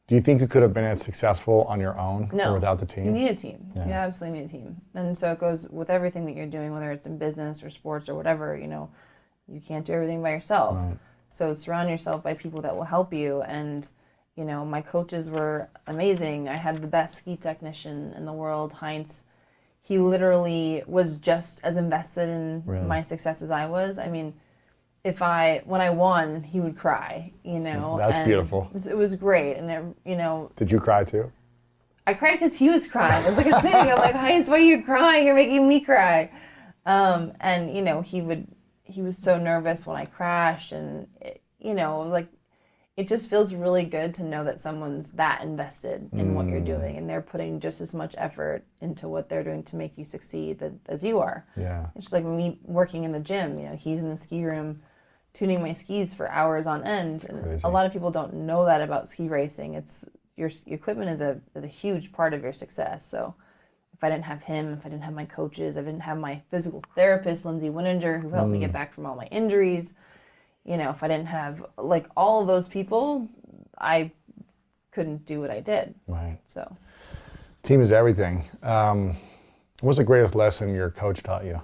Do you think you could have been as successful on your own No. or without the team? You need a team. Yeah. You absolutely need a team. And so it goes with everything that you're doing, whether it's in business or sports or whatever, you can't do everything by yourself. Right. So surround yourself by people that will help you. And, my coaches were amazing. I had the best ski technician in the world, Heinz. He literally was just as invested in my success as I was. I mean, when I won, he would cry, That's beautiful. It was great. And, Did you cry too? I cried because he was crying. It was like a thing. I'm like, Heinz, why are you crying? You're making me cry. And, he was so nervous when I crashed. And, it just feels really good to know that someone's that invested in what you're doing. And they're putting just as much effort into what they're doing to make you succeed as you are. Yeah. It's just like me working in the gym. He's in the ski room tuning my skis for hours on end. And Crazy. a lot of people don't know that about ski racing. It's your equipment is a huge part of your success. So if I didn't have him, if I didn't have my coaches, if I didn't have my physical therapist, Lindsey, who helped me get back from all my injuries, if I didn't have all of those people, I couldn't do what I did. Right. So Team is everything. What's the greatest lesson your coach taught you?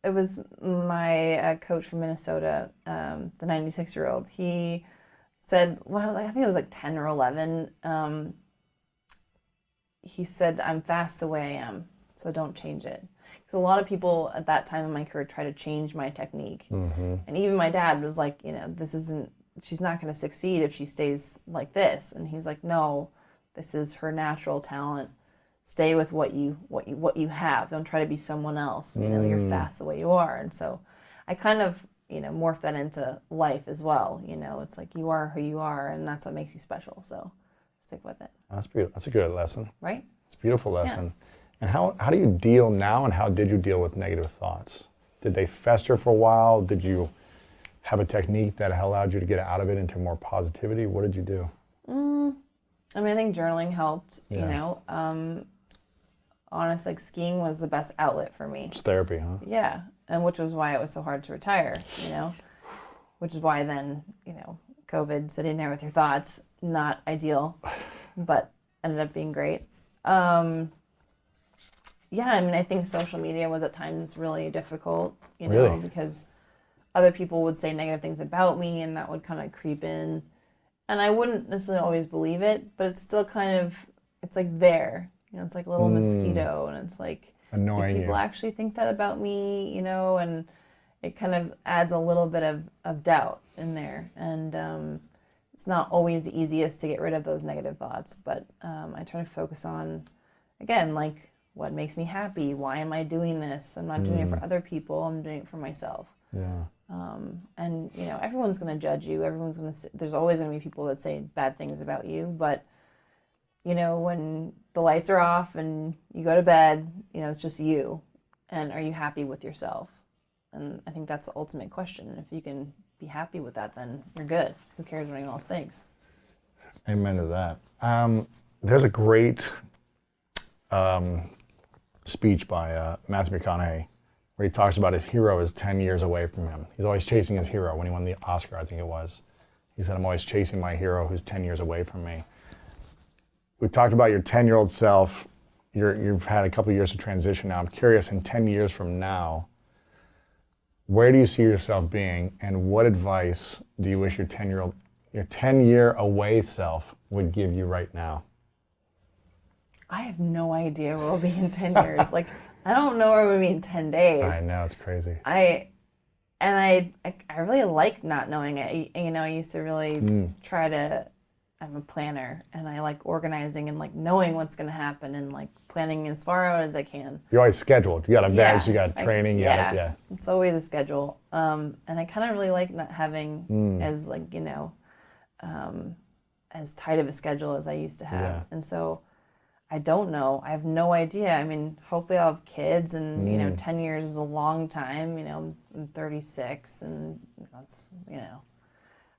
it was my coach from Minnesota, the 96-year-old. He said, I think it was 10 or 11, he said, I'm fast the way I am, so don't change it. Because a lot of people at that time in my career try to change my technique. Mm-hmm. And even my dad was like, she's not going to succeed if she stays like this. And he's like, no, this is her natural talent. Stay with what you have. Don't try to be someone else. You're fast the way you are. And so I kind of, morphed that into life as well. It's like you are who you are, and that's what makes you special. So stick with it. That's beautiful. That's a good lesson. Right? It's a beautiful lesson. Yeah. And how do you deal now, and how did you deal with negative thoughts? Did they fester for a while? Did you have a technique that allowed you to get out of it into more positivity? What did you do? I think journaling helped, Yeah. Honestly, skiing was the best outlet for me. It's therapy, huh? Yeah, and which was why it was so hard to retire, which is why then, COVID, sitting there with your thoughts, not ideal, but ended up being great. I think social media was at times really difficult, Really? because other people would say negative things about me, and that would kind of creep in. And I wouldn't necessarily always believe it, but it's still kind of, it's like there. It's like a little mosquito, and it's like, annoying do people you. actually think that about me, and it kind of adds a little bit of doubt in there. And it's not always the easiest to get rid of those negative thoughts, but I try to focus on, again, what makes me happy? Why am I doing this? I'm not doing it for other people. I'm doing it for myself. Yeah. And, everyone's going to judge you. There's always going to be people that say bad things about you. But, when the lights are off and you go to bed, it's just you. And are you happy with yourself? And I think that's the ultimate question. If you can be happy with that, then you're good. Who cares what anyone else thinks? Amen to that. There's a great speech by Matthew McConaughey where he talks about his hero is 10 years away from him. He's always chasing his hero. When he won the Oscar, I think it was, he said, I'm always chasing my hero who's 10 years away from me. We talked about your 10-year-old self. You've had a couple of years of transition now. I'm curious, in 10 years from now, where do you see yourself being, and what advice do you wish your 10-year away self would give you right now? I have no idea where we'll be in 10 years. I don't know where we'll be in 10 days. I know, it's crazy. I really like not knowing it. I used to really try to, I'm a planner, and I like organizing and knowing what's going to happen and planning as far out as I can. You're always scheduled. You got events, you got training, It's always a schedule. And I kind of really like not having as as tight of a schedule as I used to have. Yeah. And so I don't know. I have no idea. Hopefully I'll have kids, and 10 years is a long time. I'm 36, and that's,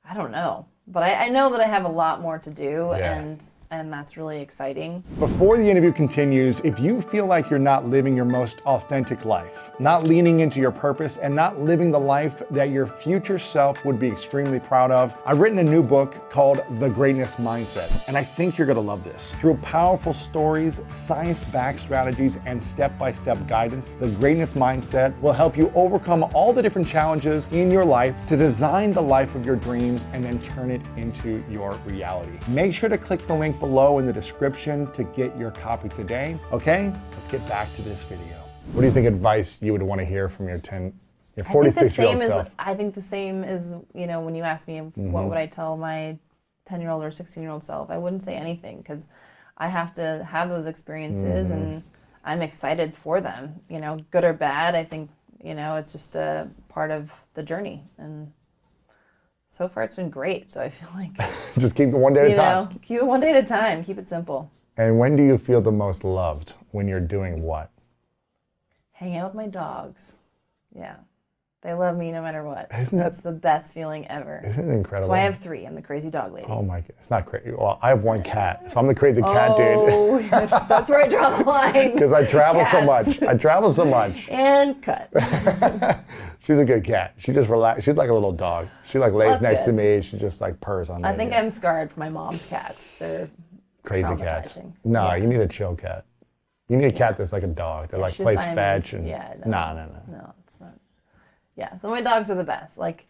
I don't know. But I know that I have a lot more to do, and and that's really exciting. Before the interview continues, if you feel like you're not living your most authentic life, not leaning into your purpose, and not living the life that your future self would be extremely proud of, I've written a new book called The Greatness Mindset, and I think you're gonna love this. Through powerful stories, science-backed strategies, and step-by-step guidance, The Greatness Mindset will help you overcome all the different challenges in your life to design the life of your dreams and then turn it into your reality. Make sure to click the link below in the description to get your copy today. Okay, let's get back to this video. What do you think advice you would want to hear from your 46-year-old self? I think the same as, you know, when you ask me what would I tell my 10-year-old or 16-year-old self, I wouldn't say anything because I have to have those experiences and I'm excited for them, you know, good or bad. I think, you know, it's just a part of the journey, and so far it's been great. So I feel like just keep it one day at a time. Keep it one day at a time. Keep it simple. And when do you feel the most loved? When you're doing what? Hang out with my dogs. Yeah. They love me no matter what. Isn't That's the best feeling ever. Isn't it incredible? That's why I have 3. I'm the crazy dog lady. Oh my God, it's not crazy. Well, I have 1 cat, so I'm the crazy cat dude. Oh, that's where I draw the line. Because I travel so much. I travel so much. And cut. She's a good cat. She just relax. She's like a little dog. She like lays next to good. me. She just like purrs on me. I think I'm scarred for my mom's cats. They're crazy cats. traumatizing. No, Yeah. you need a chill cat. You need a cat that's like a dog that like she's plays Siamese. fetch and No, it's not. Yeah, so my dogs are the best. Like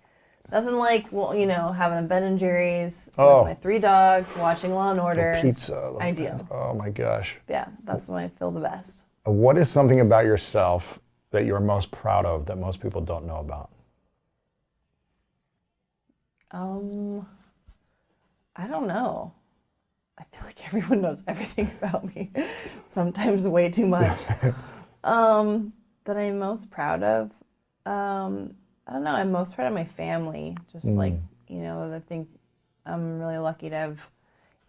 nothing like, well, you know, having a Ben and Jerry's with my 3 dogs, watching Law and Order. Pizza. Ideal. Oh my gosh. Yeah, that's when I feel the best. What is something about yourself that you're most proud of that most people don't know about? I don't know. I feel like everyone knows everything about me. Sometimes way too much. That I'm most proud of. I don't know. I'm most proud of my family. Just like, you know, I think I'm really lucky to have,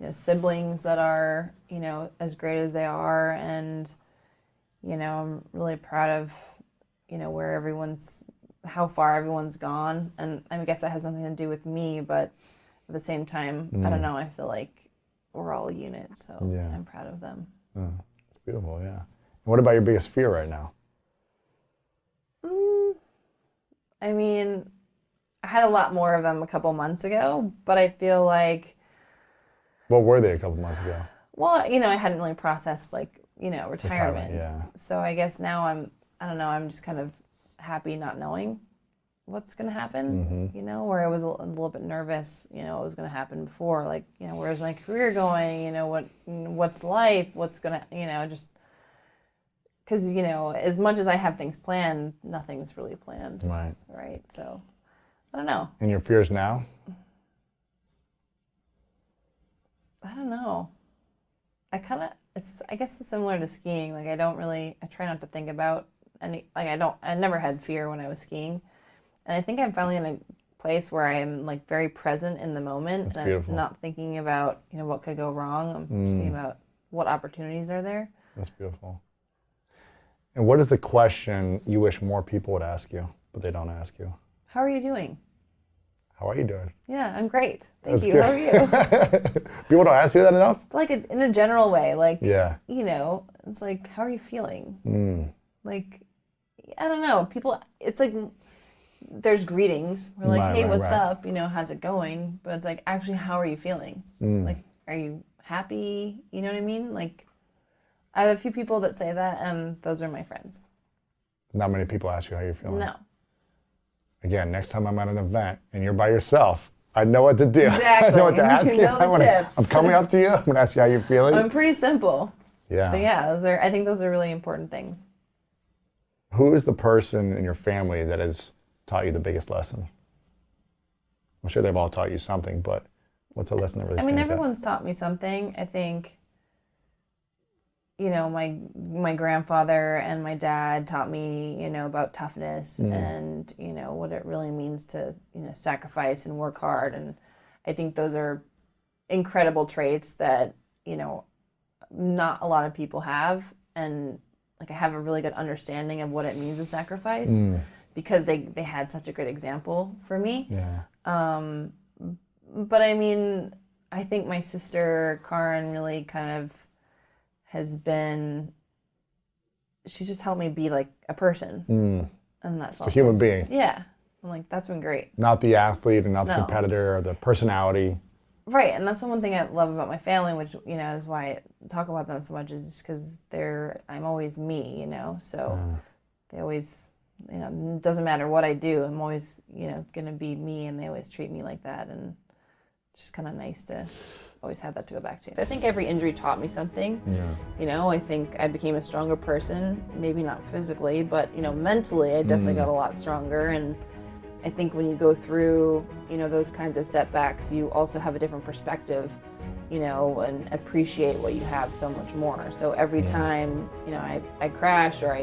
you know, siblings that are, you know, as great as they are. And, you know, I'm really proud of, you know, how far everyone's gone. And I guess that has something to do with me, but at the same time, I don't know. I feel like we're all a unit. So I'm proud of them. It's beautiful, yeah. And what about your biggest fear right now? I mean, I had a lot more of them a couple months ago, but I feel like... What were they a couple months ago? Well, you know, I hadn't really processed, like, you know, retirement. Yeah. So I guess now I don't know, I'm just kind of happy not knowing what's going to happen, you know, where I was a little bit nervous, you know, what was going to happen before. Like, you know, where's my career going? You know, what's life? What's going to, you know, just... Because, you know, as much as I have things planned, nothing's really planned. Right. So, I don't know. And your fears now? I don't know. I guess it's similar to skiing. Like, I try not to think about I never had fear when I was skiing. And I think I'm finally in a place where I am, like, very present in the moment. That's and beautiful. I'm not thinking about, you know, what could go wrong. I'm thinking about what opportunities are there. That's beautiful. And what is the question you wish more people would ask you, but they don't ask you? How are you doing? How are you doing? Yeah, I'm great. Thank you. Good. How are you? People don't ask you that enough? Like in a general way, like, yeah. You know, it's like, how are you feeling? Like, I don't know. People, it's like, there's greetings. We're like, hey, what's up? You know, how's it going? But it's like, actually, how are you feeling? Like, are you happy? You know what I mean? Like, I have a few people that say that, and those are my friends. Not many people ask you how you're feeling. No. Again, next time I'm at an event and you're by yourself, I know what to do. Exactly. I know what to ask you. Tips. I'm coming up to you. I'm going to ask you how you're feeling. I'm pretty simple. Yeah. But yeah, I think those are really important things. Who is the person in your family that has taught you the biggest lesson? I'm sure they've all taught you something, but what's a lesson that really stands out? Everyone's taught me something. I think, you know, my grandfather and my dad taught me, you know, about toughness and, you know, what it really means to, you know, sacrifice and work hard. And I think those are incredible traits that, you know, not a lot of people have. And like, I have a really good understanding of what it means to sacrifice because they had such a good example for me. Yeah. But I mean, I think my sister Karen really kind of has been, she's just helped me be like a person. And that's A human being. Yeah. I'm like, that's been great. Not the athlete and not the No. competitor or the personality. Right, and that's the one thing I love about my family, which, is why I talk about them so much, is because I'm always me, so they always, it doesn't matter what I do, I'm always, going to be me, and they always treat me like that, and it's just kind of nice to always have that to go back to. I think every injury taught me something. Yeah. I think I became a stronger person, maybe not physically, but, mentally I definitely got a lot stronger, and I think when you go through, those kinds of setbacks, you also have a different perspective, and appreciate what you have so much more. So every time, I crash or